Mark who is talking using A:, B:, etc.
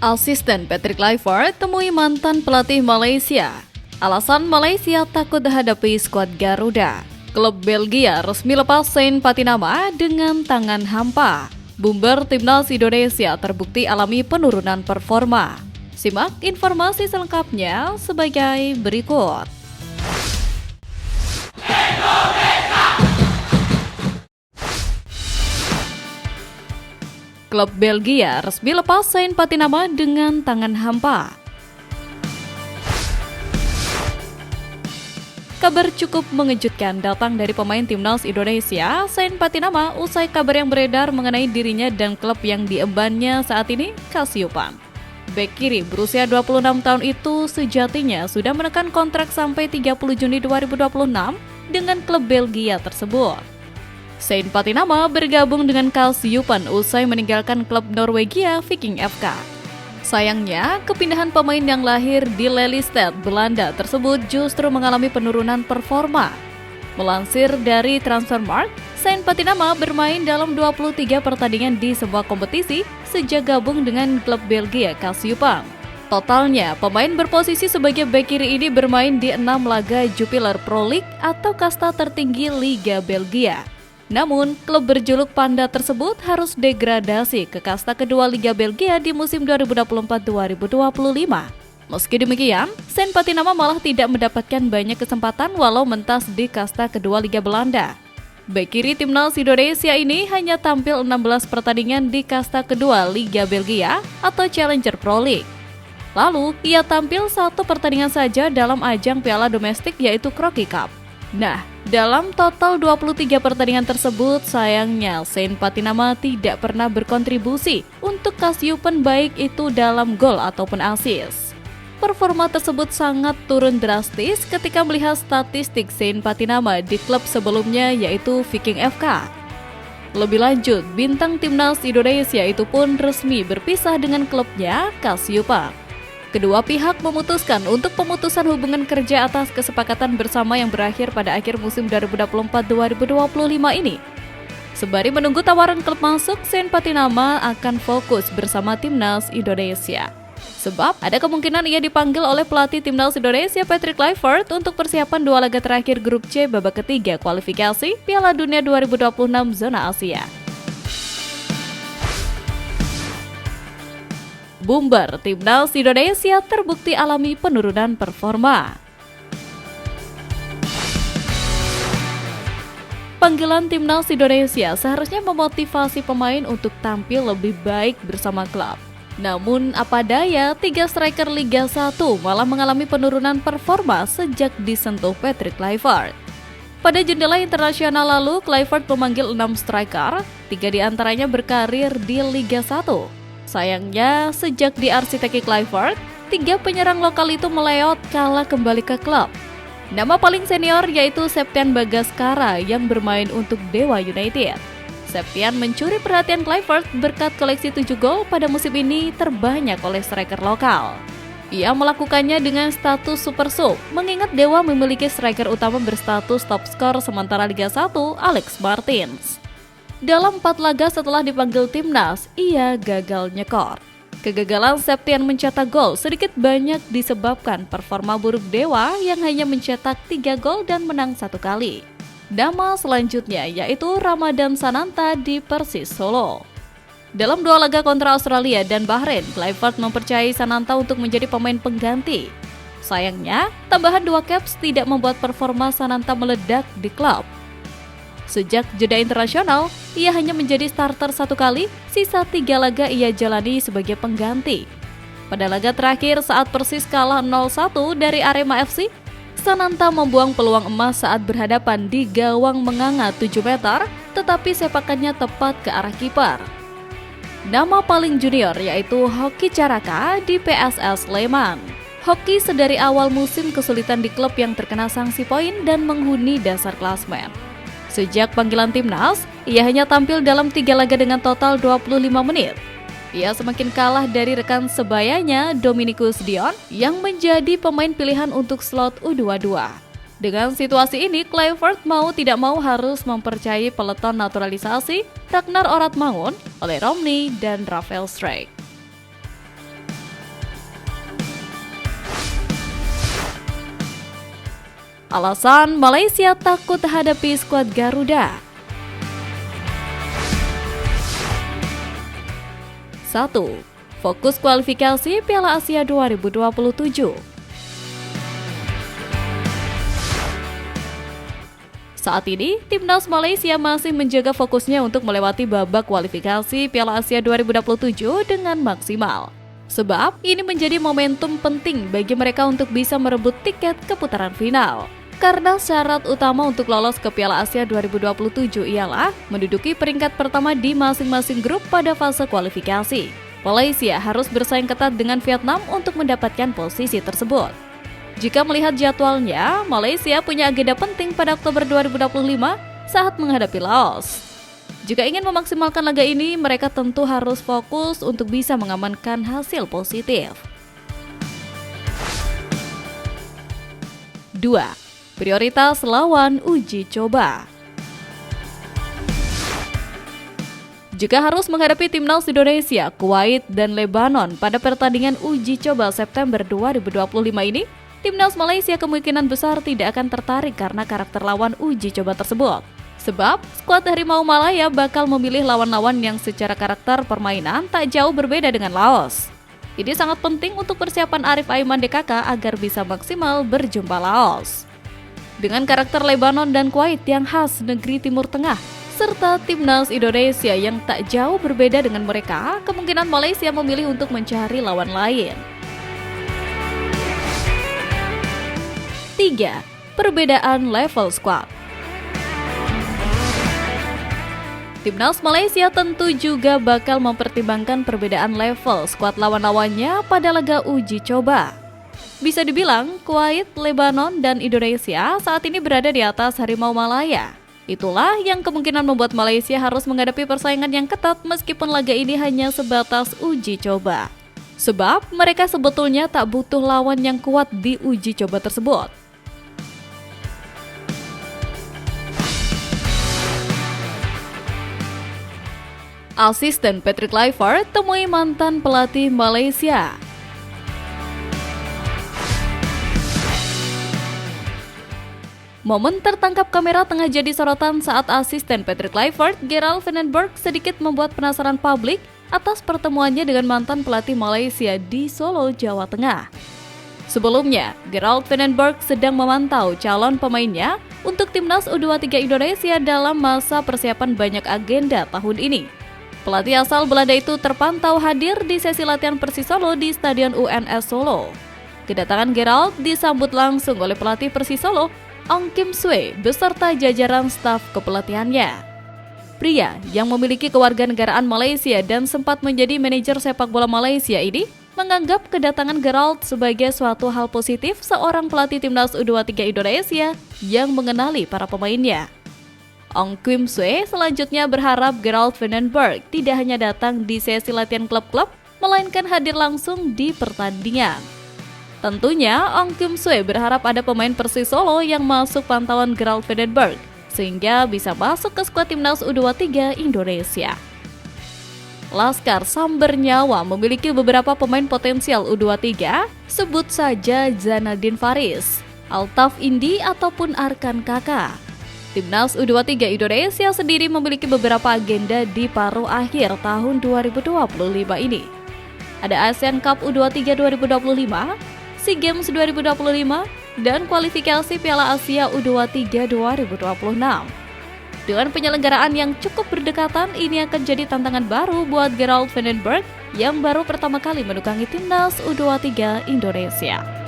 A: Asisten Patrick Kluivert temui mantan pelatih Malaysia. Alasan Malaysia takut hadapi skuad Garuda. Klub Belgia resmi lepas Saint Patinama dengan tangan hampa. Bumber timnas Indonesia terbukti alami penurunan performa. Simak informasi selengkapnya sebagai berikut. Klub Belgia resmi lepas Saint Patinama dengan tangan hampa. Kabar cukup mengejutkan datang dari pemain timnas Indonesia, Saint Patinama, usai kabar yang beredar mengenai dirinya dan klub yang diembannya saat ini Kasyupan. Bek kiri berusia 26 tahun itu sejatinya sudah menekan kontrak sampai 30 Juni 2026 dengan klub Belgia tersebut. Saint Patinama bergabung dengan Kasyupan usai meninggalkan klub Norwegia Viking FK. Sayangnya, kepindahan pemain yang lahir di Lelystad, Belanda tersebut justru mengalami penurunan performa. Melansir dari Transfermarkt, Saint Patinama bermain dalam 23 pertandingan di sebuah kompetisi sejak gabung dengan klub Belgia Kasyupan. Totalnya, pemain berposisi sebagai bek kiri ini bermain di 6 laga Jupiler Pro League atau kasta tertinggi Liga Belgia. Namun, klub berjuluk Panda tersebut harus degradasi ke kasta kedua Liga Belgia di musim 2024-2025. Meski demikian, Saint Patinama malah tidak mendapatkan banyak kesempatan walau mentas di kasta kedua Liga Belanda. Bek kiri timnas Indonesia ini hanya tampil 16 pertandingan di kasta kedua Liga Belgia atau Challenger Pro League. Lalu, ia tampil 1 pertandingan saja dalam ajang piala domestik yaitu Crocky Cup. Nah, dalam total 23 pertandingan tersebut, sayangnya Saint Patinama tidak pernah berkontribusi untuk Kasyupan baik itu dalam gol ataupun assist. Performa tersebut sangat turun drastis ketika melihat statistik Saint Patinama di klub sebelumnya yaitu Viking FK. Lebih lanjut, bintang timnas Indonesia itu pun resmi berpisah dengan klubnya Kasyupan. Kedua pihak memutuskan untuk pemutusan hubungan kerja atas kesepakatan bersama yang berakhir pada akhir musim 2024-2025 ini. Sembari menunggu tawaran klub masuk, Saint Patinama akan fokus bersama timnas Indonesia. Sebab ada kemungkinan ia dipanggil oleh pelatih timnas Indonesia Patrick Kluivert untuk persiapan 2 laga terakhir grup C babak ketiga kualifikasi Piala Dunia 2026 zona Asia. Bumber timnas Indonesia terbukti alami penurunan performa. Panggilan timnas Indonesia seharusnya memotivasi pemain untuk tampil lebih baik bersama klub. Namun apa daya, 3 striker Liga 1 malah mengalami penurunan performa sejak disentuh Patrick Kluivert. Pada jendela internasional lalu, Kluivert memanggil 6 striker, 3 diantaranya berkarir di Liga 1. Sayangnya, sejak diarsiteki Kluivert, 3 penyerang lokal itu meleot kalah kembali ke klub. Nama paling senior yaitu Septian Bagaskara yang bermain untuk Dewa United. Septian mencuri perhatian Kluivert berkat koleksi 7 gol pada musim ini terbanyak oleh striker lokal. Ia melakukannya dengan status super sub, mengingat Dewa memiliki striker utama berstatus top skor sementara Liga 1, Alex Martins. Dalam 4 laga setelah dipanggil timnas, ia gagal nyekor. Kegagalan Septian mencetak gol sedikit banyak disebabkan performa buruk Dewa yang hanya mencetak 3 gol dan menang 1 kali. Nama selanjutnya yaitu Ramadan Sananta di Persis Solo. Dalam 2 laga kontra Australia dan Bahrain, Kluivert mempercayai Sananta untuk menjadi pemain pengganti. Sayangnya, tambahan 2 caps tidak membuat performa Sananta meledak di klub. Sejak jeda internasional, ia hanya menjadi starter 1 kali, sisa 3 laga ia jalani sebagai pengganti. Pada laga terakhir saat Persis kalah 0-1 dari Arema FC, Sananta membuang peluang emas saat berhadapan di gawang menganga 7 meter, tetapi sepakannya tepat ke arah kiper. Nama paling junior yaitu Hoki Caraka di PSS Sleman. Hoki sedari awal musim kesulitan di klub yang terkena sanksi poin dan menghuni dasar klasmen. Sejak panggilan timnas, ia hanya tampil dalam 3 laga dengan total 25 menit. Ia semakin kalah dari rekan sebayanya Dominikus Dion yang menjadi pemain pilihan untuk slot U22. Dengan situasi ini, Kluivert mau tidak mau harus mempercayai peleton naturalisasi Ragnar Oratmangun, Ole Romney, dan Rafael Strijk. Alasan Malaysia takut hadapi skuad Garuda. 1. Fokus kualifikasi Piala Asia 2027. Saat ini, Timnas Malaysia masih menjaga fokusnya untuk melewati babak kualifikasi Piala Asia 2027 dengan maksimal. Sebab, ini menjadi momentum penting bagi mereka untuk bisa merebut tiket ke putaran final. Karena syarat utama untuk lolos ke Piala Asia 2027 ialah menduduki peringkat pertama di masing-masing grup pada fase kualifikasi. Malaysia harus bersaing ketat dengan Vietnam untuk mendapatkan posisi tersebut. Jika melihat jadwalnya, Malaysia punya agenda penting pada Oktober 2025 saat menghadapi Laos. Jika ingin memaksimalkan laga ini, mereka tentu harus fokus untuk bisa mengamankan hasil positif. 2. Prioritas lawan uji coba. Jika harus menghadapi timnas Indonesia, Kuwait, dan Lebanon pada pertandingan uji coba September 2025 ini, timnas Malaysia kemungkinan besar tidak akan tertarik karena karakter lawan uji coba tersebut. Sebab, skuad Harimau Malaya bakal memilih lawan-lawan yang secara karakter permainan tak jauh berbeda dengan Laos. Ini sangat penting untuk persiapan Arif Aiman DKK agar bisa maksimal berjumpa Laos. Dengan karakter Lebanon dan Kuwait yang khas negeri Timur Tengah, serta timnas Indonesia yang tak jauh berbeda dengan mereka, kemungkinan Malaysia memilih untuk mencari lawan lain. 3. Perbedaan level squad. Timnas Malaysia tentu juga bakal mempertimbangkan perbedaan level skuad lawan-lawannya pada laga uji coba. Bisa dibilang, Kuwait, Lebanon, dan Indonesia saat ini berada di atas Harimau Malaya. Itulah yang kemungkinan membuat Malaysia harus menghadapi persaingan yang ketat meskipun laga ini hanya sebatas uji coba. Sebab mereka sebetulnya tak butuh lawan yang kuat di uji coba tersebut. Asisten Patrick Kluivert temui mantan pelatih Malaysia. Momen tertangkap kamera tengah jadi sorotan saat asisten Patrick Kluivert, Gerald van den Berg, sedikit membuat penasaran publik atas pertemuannya dengan mantan pelatih Malaysia di Solo, Jawa Tengah. Sebelumnya, Gerald van den Berg sedang memantau calon pemainnya untuk timnas U23 Indonesia dalam masa persiapan banyak agenda tahun ini. Pelatih asal Belanda itu terpantau hadir di sesi latihan Persis Solo di Stadion UNS Solo. Kedatangan Gerald disambut langsung oleh pelatih Persis Solo, Ong Kim Sue, beserta jajaran staf kepelatihannya. Pria yang memiliki kewarganegaraan Malaysia dan sempat menjadi manajer sepak bola Malaysia ini menganggap kedatangan Gerald sebagai suatu hal positif seorang pelatih timnas U23 Indonesia yang mengenali para pemainnya. Ong Kim Sue selanjutnya berharap Gerald van den Berg tidak hanya datang di sesi latihan klub-klub, melainkan hadir langsung di pertandingan. Tentunya, Ong Kim Sue berharap ada pemain Persis Solo yang masuk pantauan Gerald van den Berg, sehingga bisa masuk ke skuad timnas U23 Indonesia. Laskar Samber Nyawa memiliki beberapa pemain potensial U23, sebut saja Zanadin Faris, Altaf Indi, ataupun Arkan Kaka. Timnas U23 Indonesia sendiri memiliki beberapa agenda di paruh akhir tahun 2025 ini. Ada ASEAN Cup U23 2025, SEA Games 2025, dan kualifikasi Piala Asia U23 2026. Dengan penyelenggaraan yang cukup berdekatan, ini akan jadi tantangan baru buat Gerald van den Berg yang baru pertama kali menukangi timnas U23 Indonesia.